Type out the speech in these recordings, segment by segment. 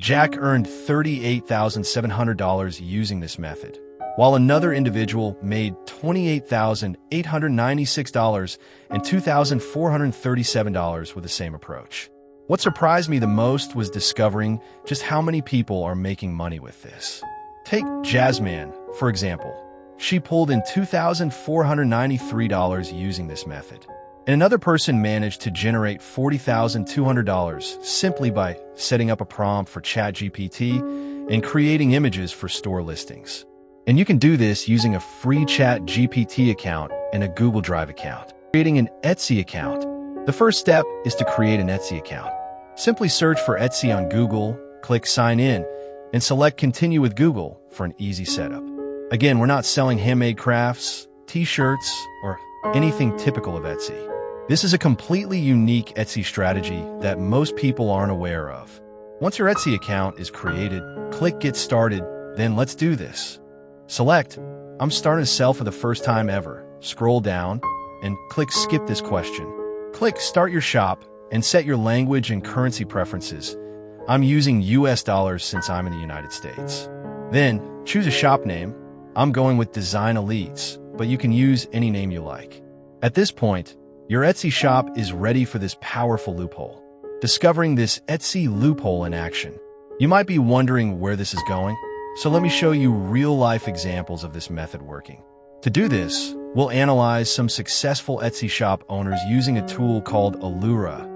Jack earned $38,700 using this method, while another individual made $28,896 and $2,437 with the same approach. What surprised me the most was discovering just how many people are making money with this. Take Jasmine, for example. She pulled in $2,493 using this method. And another person managed to generate $40,200 simply by setting up a prompt for ChatGPT and creating images for store listings. And you can do this using a free ChatGPT account and a Google Drive account. Creating an Etsy account. The first step is to create an Etsy account. Simply search for Etsy on Google, click Sign In, and select Continue with Google for an easy setup. Again, we're not selling handmade crafts, t-shirts, or anything typical of Etsy. This is a completely unique Etsy strategy that most people aren't aware of. Once your Etsy account is created, click Get Started, then let's do this. Select I'm starting to sell for the first time ever. Scroll down and click Skip this question. Click Start Your Shop and set your language and currency preferences. I'm using US dollars since I'm in the United States. Then choose a shop name. I'm going with Design Elites, but you can use any name you like. At this point, your Etsy shop is ready for this powerful loophole. Discovering this Etsy loophole in action. You might be wondering where this is going, so let me show you real-life examples of this method working. To do this, we'll analyze some successful Etsy shop owners using a tool called Allura,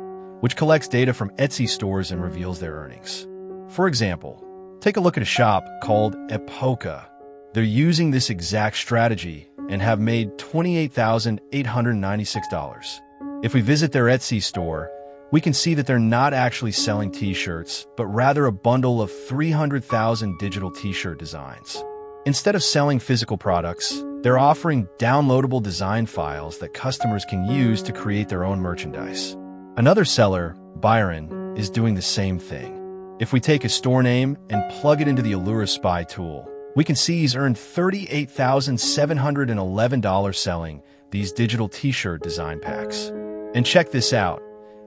which collects data from Etsy stores and reveals their earnings. For example, take a look at a shop called Epoca. They're using this exact strategy and have made $28,896. If we visit their Etsy store, we can see that they're not actually selling t-shirts, but rather a bundle of 300,000 digital t-shirt designs. Instead of selling physical products, they're offering downloadable design files that customers can use to create their own merchandise. Another seller, Byron, is doing the same thing. If we take a store name and plug it into the Allura Spy tool, we can see he's earned $38,711 selling these digital t-shirt design packs. And check this out.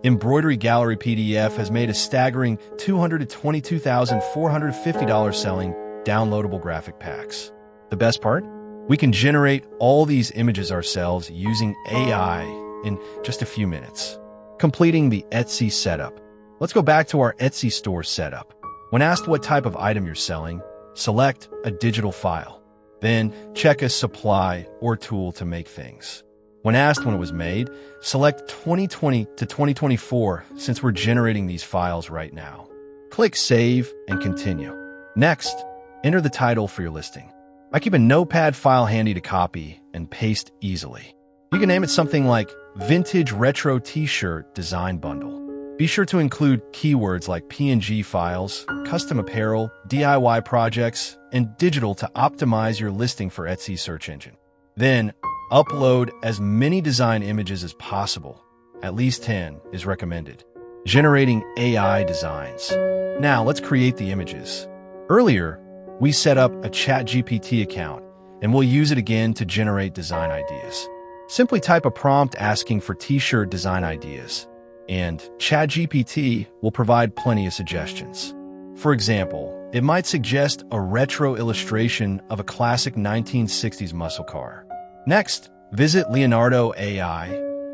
Embroidery Gallery PDF has made a staggering $222,450 selling downloadable graphic packs. The best part? We can generate all these images ourselves using AI in just a few minutes, completing the Etsy setup. Let's go back to our Etsy store setup. When asked what type of item you're selling, select a digital file. Then check a supply or tool to make things. When asked when it was made, select 2020 to 2024 since we're generating these files right now. Click Save and Continue. Next, enter the title for your listing. I keep a notepad file handy to copy and paste easily. You can name it something like Vintage Retro T-Shirt Design Bundle. Be sure to include keywords like PNG files, custom apparel, DIY projects, and digital to optimize your listing for Etsy search engine. Then, upload as many design images as possible. At least 10 is recommended. Generating AI designs. Now, let's create the images. Earlier, we set up a ChatGPT account, and we'll use it again to generate design ideas. Simply type a prompt asking for t-shirt design ideas, and ChatGPT will provide plenty of suggestions. For example, it might suggest a retro illustration of a classic 1960s muscle car. Next, visit Leonardo AI,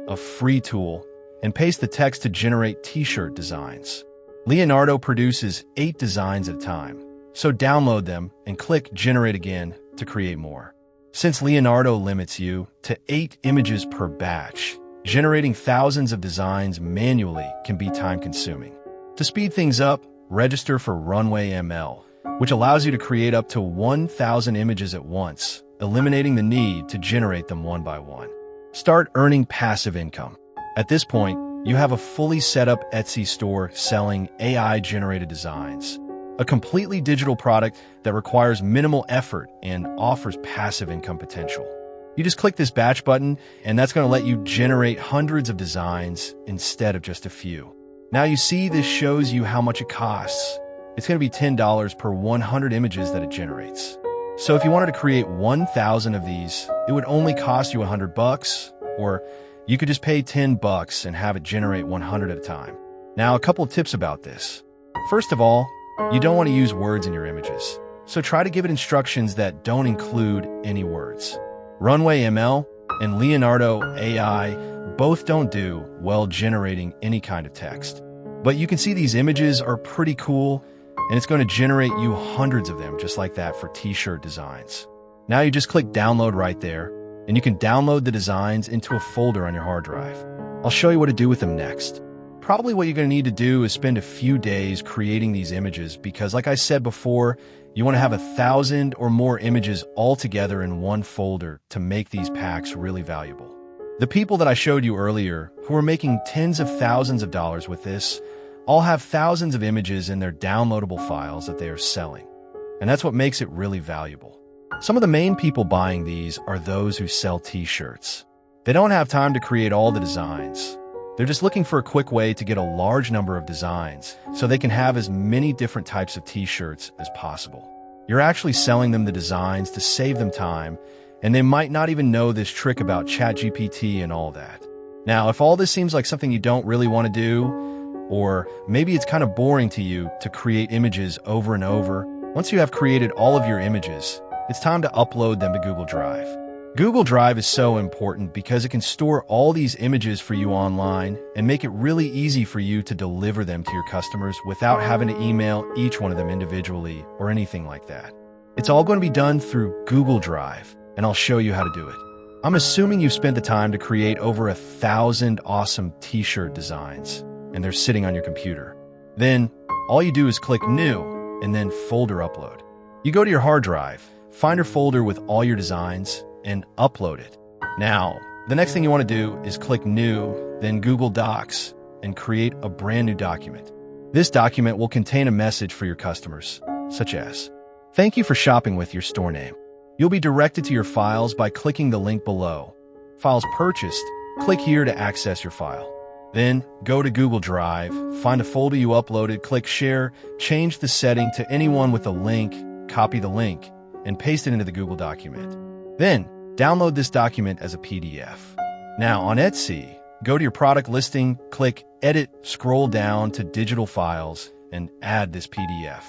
a free tool, and paste the text to generate t-shirt designs. Leonardo produces 8 designs at a time, so download them and click Generate Again to create more. Since Leonardo limits you to 8 images per batch, generating thousands of designs manually can be time-consuming. To speed things up, register for Runway ML, which allows you to create up to 1,000 images at once, eliminating the need to generate them one by one. Start earning passive income. At this point, you have a fully set up Etsy store selling AI-generated designs, a completely digital product that requires minimal effort and offers passive income potential. You just click this batch button, and that's going to let you generate hundreds of designs instead of just a few. Now you see this shows you how much it costs. It's going to be $10 per 100 images that it generates. So if you wanted to create 1,000 of these, it would only cost you $100, or you could just pay $10 and have it generate 100 at a time. Now, a couple of tips about this. First of all, You don't want to use words in your images, so try to give it instructions that don't include any words. Runway ML and Leonardo AI both don't do well generating any kind of text. But you can see these images are pretty cool, and it's going to generate you hundreds of them just like that for t-shirt designs. Now you just click download right there, and you can download the designs into a folder on your hard drive. I'll show you what to do with them next. Probably what you're going to need to do is spend a few days creating these images because, like I said before, you want to have 1,000 or more images all together in one folder to make these packs really valuable. The people that I showed you earlier, who are making tens of thousands of dollars with this, all have thousands of images in their downloadable files that they are selling. And that's what makes it really valuable. Some of the main people buying these are those who sell t-shirts. They don't have time to create all the designs. They're just looking for a quick way to get a large number of designs so they can have as many different types of t-shirts as possible. You're actually selling them the designs to save them time, and they might not even know this trick about ChatGPT and all that. Now, if all this seems like something you don't really want to do, or maybe it's kind of boring to you to create images over and over, once you have created all of your images, it's time to upload them to Google Drive. Google Drive is so important because it can store all these images for you online and make it really easy for you to deliver them to your customers without having to email each one of them individually or anything like that. It's all going to be done through Google Drive, and I'll show you how to do it. I'm assuming you've spent the time to create over 1,000 awesome t-shirt designs, and they're sitting on your computer. Then, all you do is click New, and then Folder Upload. You go to your hard drive, find your folder with all your designs, and upload it. Now, the next thing you want to do is click New, then Google Docs, and create a brand new document. This document will contain a message for your customers, such as, "Thank you for shopping with your store name." You'll be directed to your files by clicking the link below. Files purchased, click here to access your file. Then, go to Google Drive, find a folder you uploaded, click Share, change the setting to anyone with a link, copy the link, and paste it into the Google document. Then, download this document as a PDF. Now, on Etsy, go to your product listing, click Edit, scroll down to Digital Files, and add this PDF.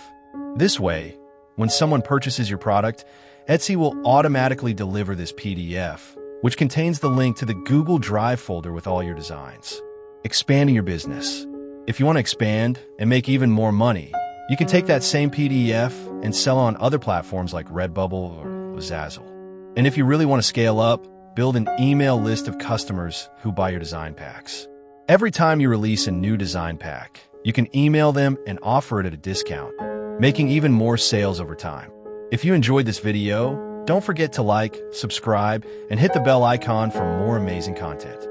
This way, when someone purchases your product, Etsy will automatically deliver this PDF, which contains the link to the Google Drive folder with all your designs. Expanding your business. If you want to expand and make even more money, you can take that same PDF and sell on other platforms like Redbubble or Zazzle. And if you really want to scale up, build an email list of customers who buy your design packs. Every time you release a new design pack, you can email them and offer it at a discount, making even more sales over time. If you enjoyed this video, don't forget to like, subscribe, and hit the bell icon for more amazing content.